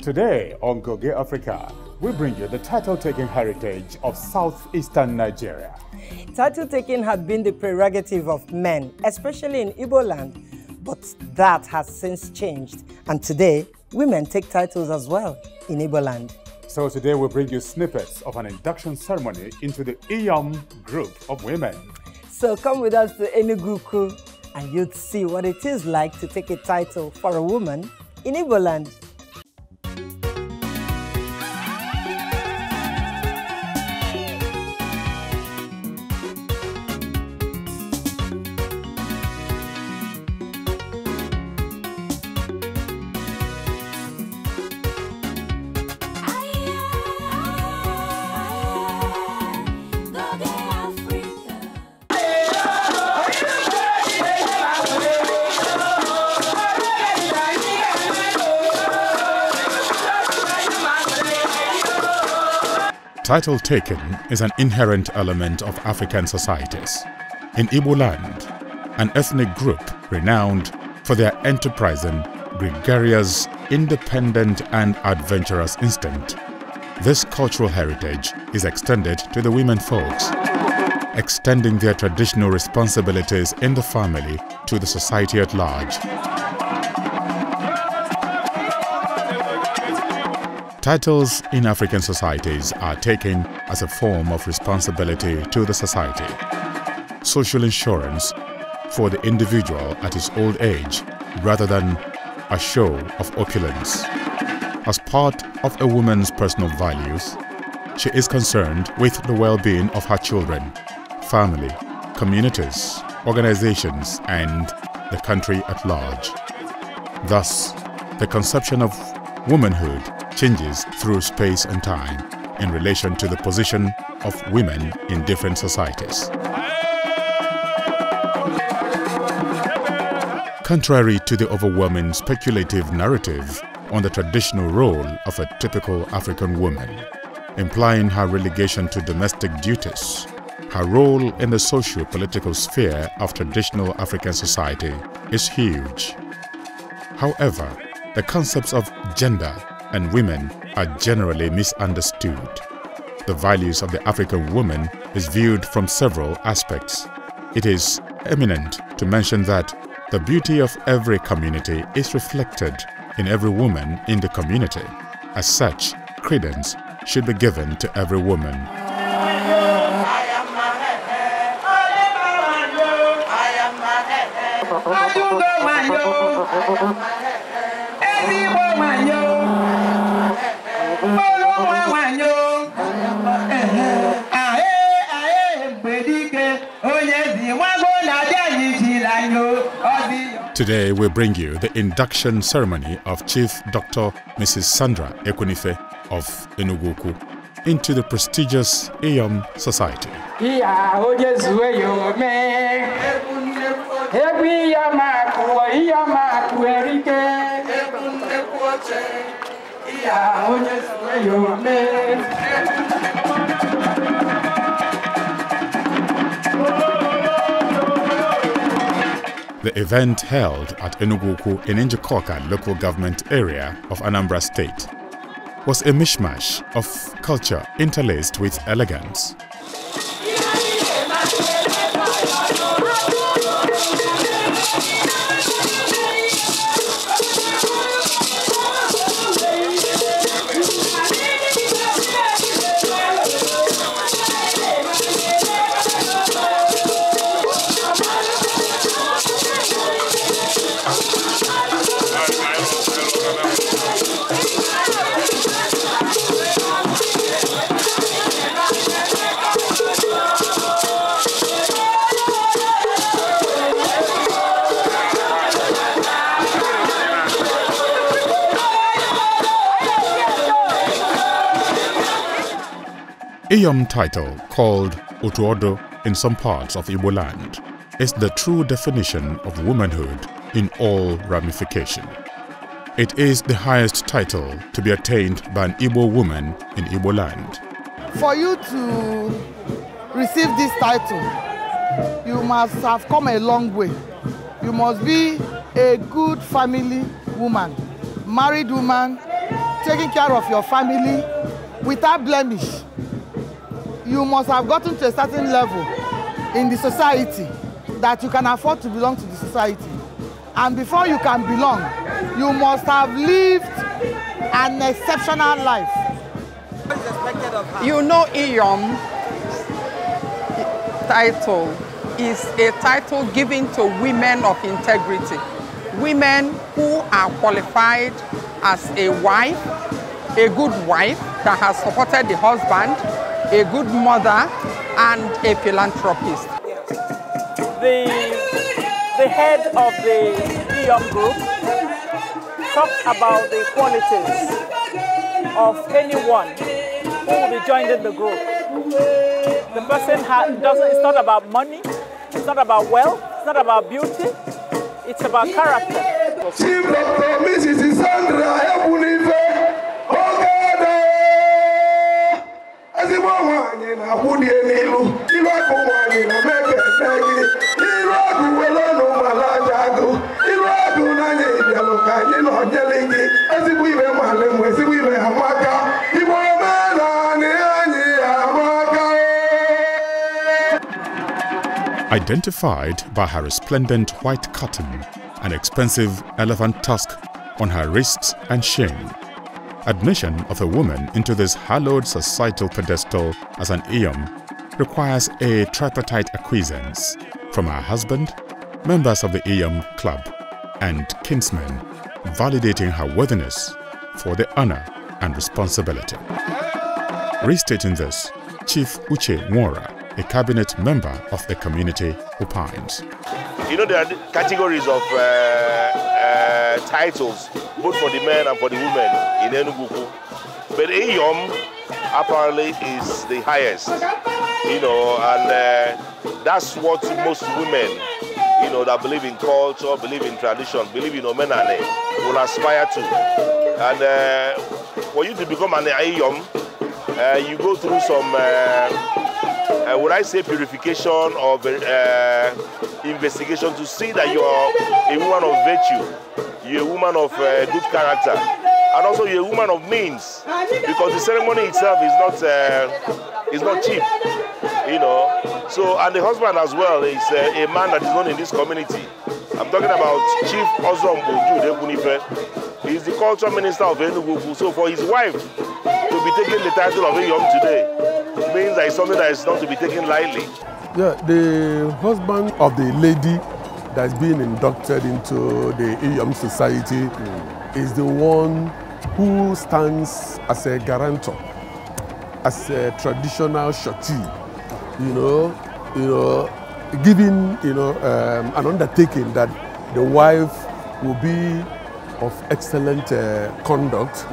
Today on Goge Africa, we bring you the title-taking heritage of southeastern Nigeria. Title-taking had been the prerogative of men, especially in Igboland, but that has since changed, and today, women take titles as well in Igboland. So today we bring you snippets of an induction ceremony into the Iyom group of women. So come with us to Enugu, and you'd see what it is like to take a title for a woman in Igboland. Title taking is an inherent element of African societies. In Igboland, an ethnic group renowned for their enterprising, gregarious, independent and adventurous instinct, this cultural heritage is extended to the women folks, extending their traditional responsibilities in the family to the society at large. Titles in African societies are taken as a form of responsibility to the society. Social insurance for the individual at his old age rather than a show of opulence. As part of a woman's personal values, she is concerned with the well-being of her children, family, communities, organizations, and the country at large. Thus, the conception of womanhood changes through space and time in relation to the position of women in different societies. Contrary to the overwhelming speculative narrative on the traditional role of a typical African woman, implying her relegation to domestic duties, her role in the socio-political sphere of traditional African society is huge. However, the concepts of gender and women are generally misunderstood. The values of the African woman is viewed from several aspects. It is eminent to mention that the beauty of every community is reflected in every woman in the community. As such, credence should be given to every woman. Today we bring you the induction ceremony of Chief Dr. Mrs. Sandra Ekunife of Enugu into the prestigious Iyom Society. The event held at Enugu in Njikoka local government area of Anambra State was a mishmash of culture interlaced with elegance. Iyom title, called Otuodo in some parts of Igboland, is the true definition of womanhood in all ramification. It is the highest title to be attained by an Igbo woman in Igboland. For you to receive this title, you must have come a long way. You must be a good family woman, married woman, taking care of your family without blemish. You must have gotten to a certain level in the society that you can afford to belong to the society. And before you can belong, you must have lived an exceptional life. You know, Iyom title is a title given to women of integrity. Women who are qualified as a wife, a good wife that has supported the husband, a good mother, and a philanthropist. The head of the Iyom group talked about the qualities of anyone who will be joined in the group. The person it's not about money, it's not about wealth, it's not about beauty, it's about character. Chief Dr. Mrs. Sandra Ebunife Ogada Azimawani na Budi Enilu Iwakumani na Meke Negi Iwaku Welano Malajago Iwaku Nanye Yaloka Nino Jelingi Azibuive Malemu Azibuive Hamaka Iwamena Nyanyi Hamaka. Identified by her resplendent white cotton and expensive elephant tusk on her wrists and shin, admission of a woman into this hallowed societal pedestal as an Iyom requires a tripartite acquiescence from her husband, members of the Iyom club, and kinsmen, validating her worthiness for the honor and responsibility. Restating this, Chief Uche Nwora, a cabinet member of the community, opines. You know, there are categories of titles, both for the men and for the women in Enugu. But Iyom apparently is the highest, you know, and that's what most women, you know, that believe in culture, believe in tradition, believe in omenane, will aspire to. And for you to become an Iyom, you go through some would I say purification or investigation to see that you are a woman of virtue, you're a woman of good character, and also you're a woman of means, because the ceremony itself is not cheap, you know. So, and the husband as well is a man that is known in this community. I'm talking about Chief Ozombo Jude Ebunife. He's the culture minister of Enugu. So for his wife to be taking the title of Iyom today means that it's something that is not to be taken lightly. Yeah, the husband of the lady that's being inducted into the Iyom society is the one who stands as a guarantor, as a traditional shorty, giving an undertaking that the wife will be of excellent conduct,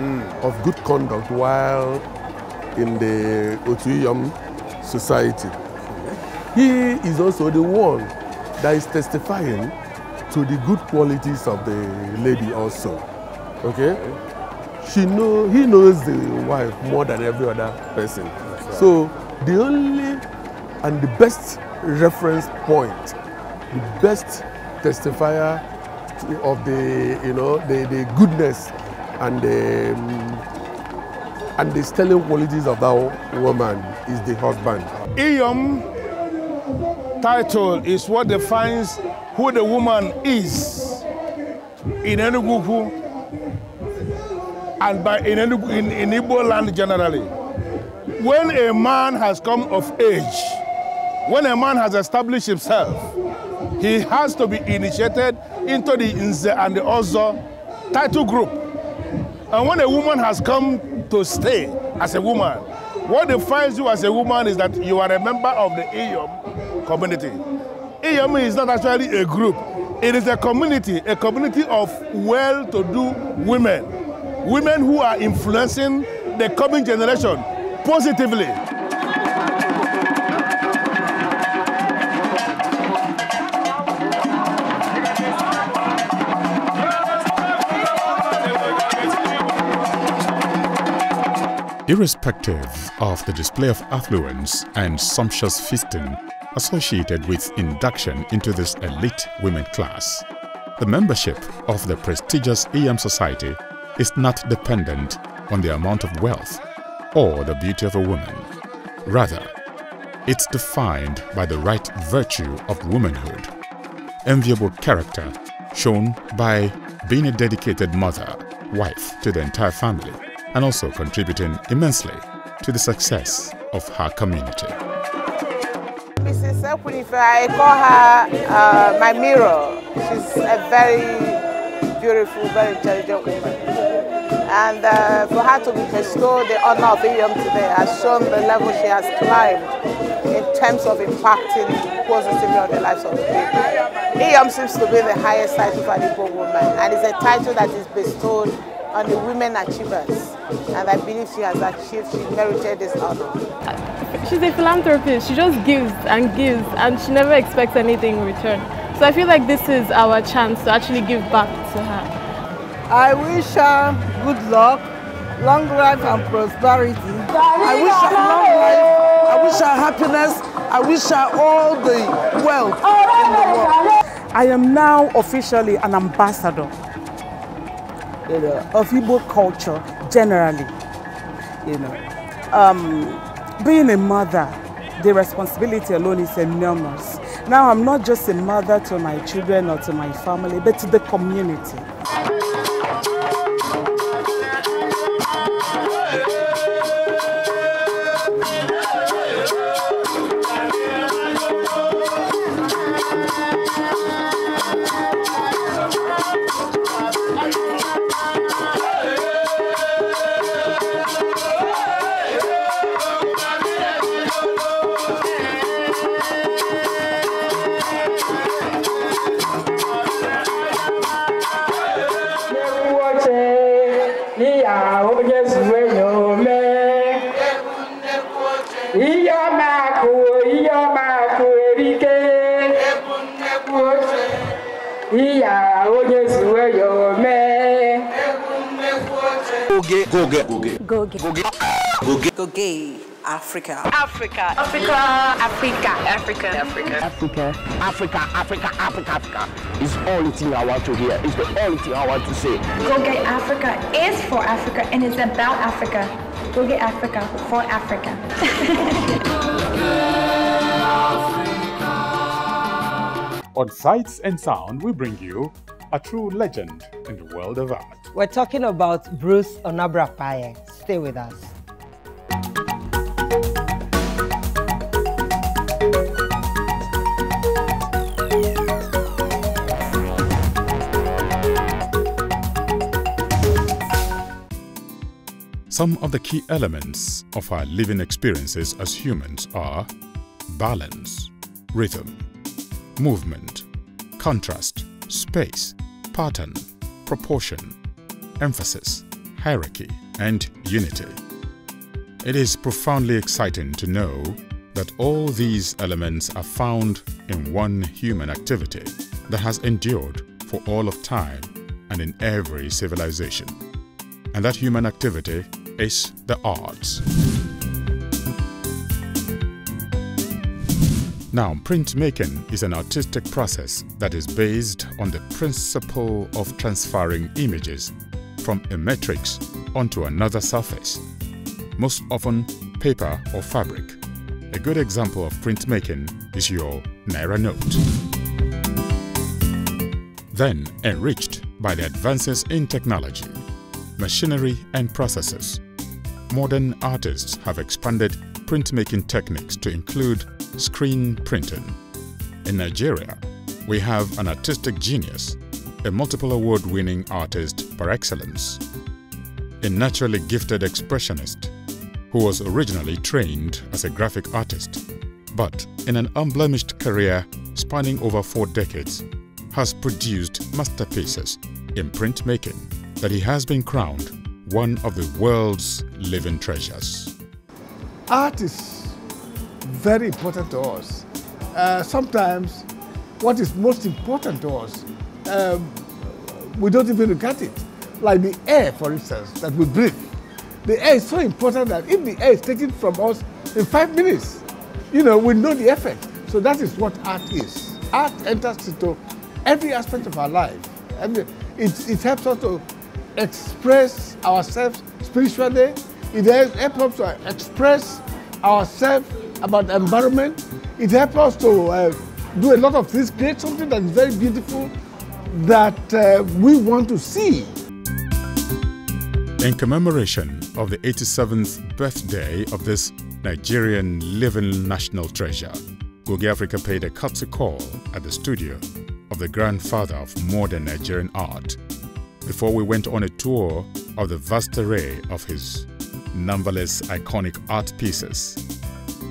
of good conduct while in the Iyom society. He is also the one that is testifying to the good qualities of the lady also. Okay? He knows the wife more than every other person. Right. So the only and the best reference point, the best testifier of the goodness and the sterling qualities of that woman is the husband. Iyom title is what defines who the woman is in Enugu and in Igboland generally. When a man has come of age, when a man has established himself, he has to be initiated into the Nze and the Ozo title group. And when a woman has come to stay as a woman, what defines you as a woman is that you are a member of the Iyom community. Iyom is not actually a group. It is a community of well-to-do women. Women who are influencing the coming generation positively. Irrespective of the display of affluence and sumptuous feasting associated with induction into this elite women class, the membership of the prestigious Iyom society is not dependent on the amount of wealth or the beauty of a woman. Rather, it's defined by the right virtue of womanhood, enviable character shown by being a dedicated mother, wife to the entire family, and also contributing immensely to the success of her community. Mrs. Ekunife, I call her my mirror. She's a very beautiful, very intelligent woman. And for her to be bestowed the honor of Iyom today has shown the level she has climbed in terms of impacting positively on the lives of the people. Iyom seems to be the highest title for an Igbo woman, and it's a title that is bestowed on the women achievers. And I believe she has achieved, she merited this honor. She's a philanthropist. She just gives, and she never expects anything in return. So I feel like this is our chance to actually give back to her. I wish her good luck, long life and prosperity. I wish her long life, I wish her happiness, I wish her all the wealth in the world. I am now officially an ambassador of Igbo culture generally. Being a mother, the responsibility alone is enormous. Now I'm not just a mother to my children or to my family, but to the community. Goge. Goge. Africa. Africa. Africa. Africa. Africa. Africa. Africa. Africa. Africa. Africa. Africa. It's the only thing I want to hear. It's the only thing I want to say. Goge Africa is for Africa and it's about Africa. Goge Africa for Africa. On Sights and Sound, we bring you a true legend in the world of art. We're talking about Bruce Onabrapaye. Stay with us. Some of the key elements of our living experiences as humans are balance, rhythm, movement, contrast, space, pattern, proportion, emphasis, hierarchy, and unity. It is profoundly exciting to know that all these elements are found in one human activity that has endured for all of time and in every civilization. And that human activity is the arts. Now, printmaking is an artistic process that is based on the principle of transferring images from a matrix onto another surface, most often paper or fabric. A good example of printmaking is your Naira note. Then, enriched by the advances in technology, machinery and processes, modern artists have expanded printmaking techniques to include screen printing. In Nigeria, we have an artistic genius, a multiple award-winning artist par excellence, a naturally gifted expressionist who was originally trained as a graphic artist, but in an unblemished career spanning over 4 decades, has produced masterpieces in printmaking that he has been crowned one of the world's living treasures. Art is very important to us. Sometimes what is most important to us, we don't even look at it. Like the air, for instance, that we breathe. The air is so important that if the air is taken from us in 5 minutes, we know the effect. So that is what art is. Art enters into every aspect of our life. And it helps us to express ourselves spiritually. It helps us to express ourselves about the environment. It helps us to do a lot of things, create something that is very beautiful that we want to see. In commemoration of the 87th birthday of this Nigerian living national treasure, Goge Africa paid a courtesy call at the studio of the grandfather of modern Nigerian art before we went on a tour of the vast array of his numberless iconic art pieces.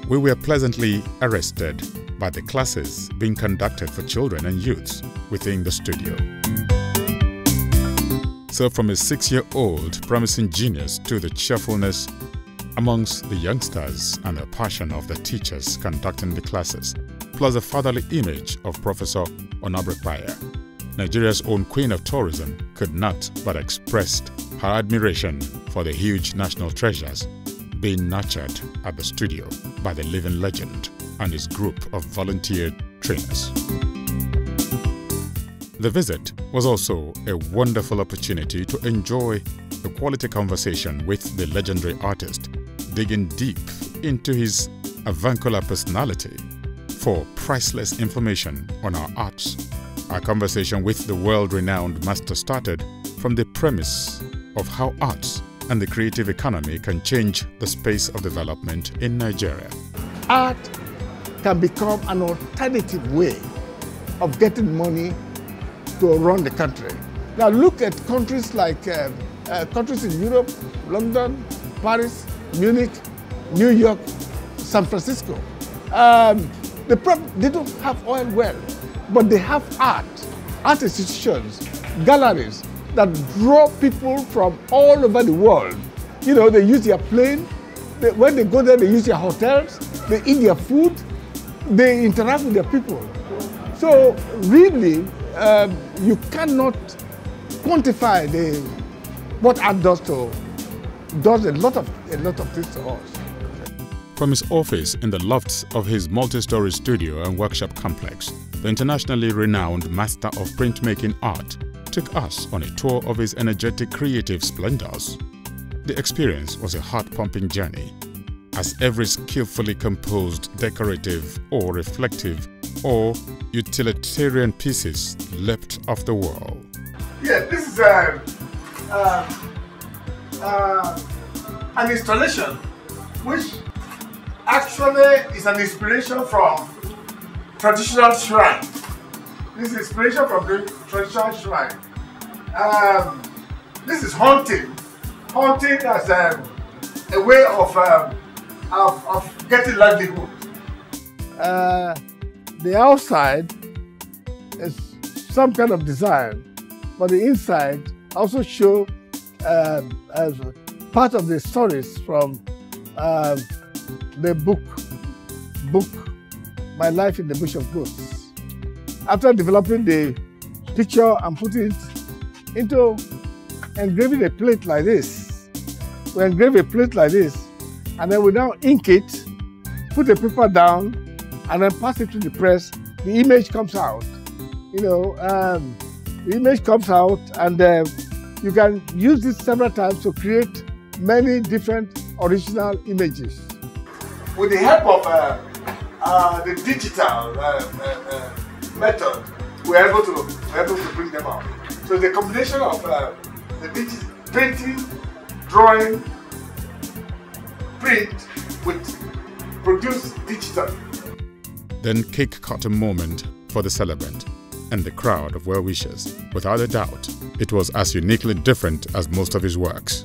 We were pleasantly arrested by the classes being conducted for children and youths within the studio. So from a 6-year-old promising genius to the cheerfulness amongst the youngsters and the passion of the teachers conducting the classes, plus the fatherly image of Professor Onabrekwaye, Nigeria's own queen of tourism could not but express her admiration for the huge national treasures being nurtured at the studio by the living legend and his group of volunteer trainers. The visit was also a wonderful opportunity to enjoy a quality conversation with the legendary artist, digging deep into his avuncular personality for priceless information on our arts. Our conversation with the world-renowned master started from the premise of how arts and the creative economy can change the space of development in Nigeria. Art can become an alternative way of getting money to run the country. Now look at countries like countries in Europe, London, Paris, Munich, New York, San Francisco. They don't have oil well, but they have art institutions, galleries that draw people from all over the world. You know, they use their plane, when they go there, they use their hotels, they eat their food, they interact with their people. So really, you cannot quantify what art does a lot of things to us. From his office in the lofts of his multi-story studio and workshop complex, the internationally renowned master of printmaking art took us on a tour of his energetic creative splendors. The experience was a heart-pumping journey, as every skillfully composed decorative or reflective or utilitarian pieces leapt off the wall. Yeah, this is an installation which actually is an inspiration from traditional shrine. This is inspiration from the traditional shrine. This is hunting. Hunting as a way of getting livelihood. The outside is some kind of design, but the inside also show as part of the stories from the book, My Life in the Bush of Ghosts. After developing the picture and putting it into engraving a plate like this, we engrave a plate like this, and then we now ink it, put the paper down, and then pass it to the press. The image comes out. You know, the image comes out, and you can use this several times to create many different original images. With the help of the digital method, we're able to bring them out. So the combination of the printing, drawing, print with produce digital. Then cake cut a moment for the celebrant and the crowd of well-wishers. Without a doubt, it was as uniquely different as most of his works.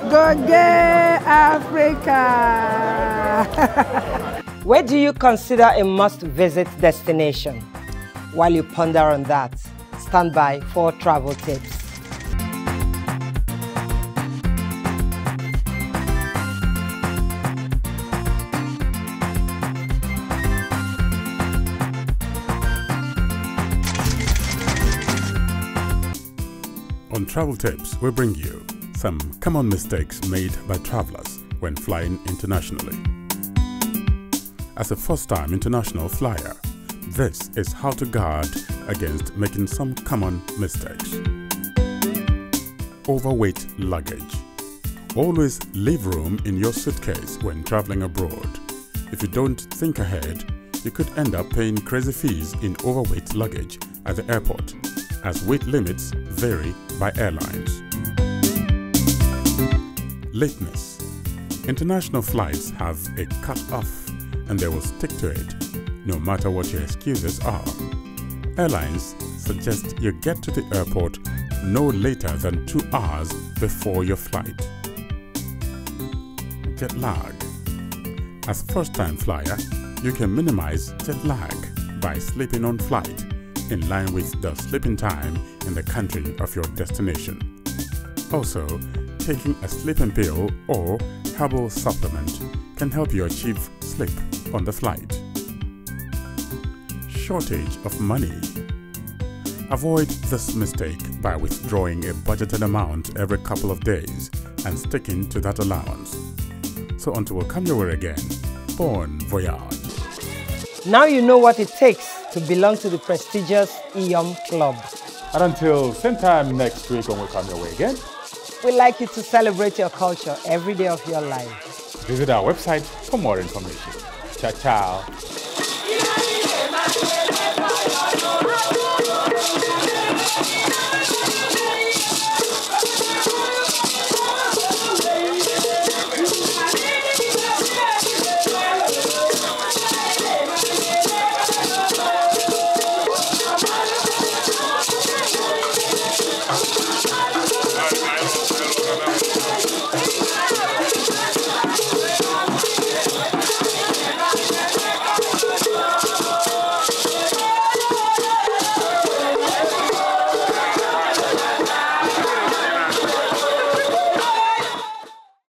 Goge Africa! Where do you consider a must-visit destination? While you ponder on that, stand by for travel tips. On Travel Tips, we bring you some common mistakes made by travelers when flying internationally. As a first-time international flyer, this is how to guard against making some common mistakes. Overweight luggage. Always leave room in your suitcase when traveling abroad. If you don't think ahead, you could end up paying crazy fees in overweight luggage at the airport, as weight limits vary by airlines. Lateness. International flights have a cut-off and they will stick to it, no matter what your excuses are. Airlines suggest you get to the airport no later than 2 hours before your flight. Jet lag. As first-time flyer, you can minimize jet lag by sleeping on flight in line with the sleeping time in the country of your destination. Also, taking a sleeping pill or herbal supplement can help you achieve sleep on the flight. Shortage of money. Avoid this mistake by withdrawing a budgeted amount every couple of days and sticking to that allowance. So until we come your way again, bon voyage. Now you know what it takes to belong to the prestigious Iyom Club. And until same time next week when we come your way again, We'd like you to celebrate your culture every day of your life. Visit our website for more information. Ciao, ciao.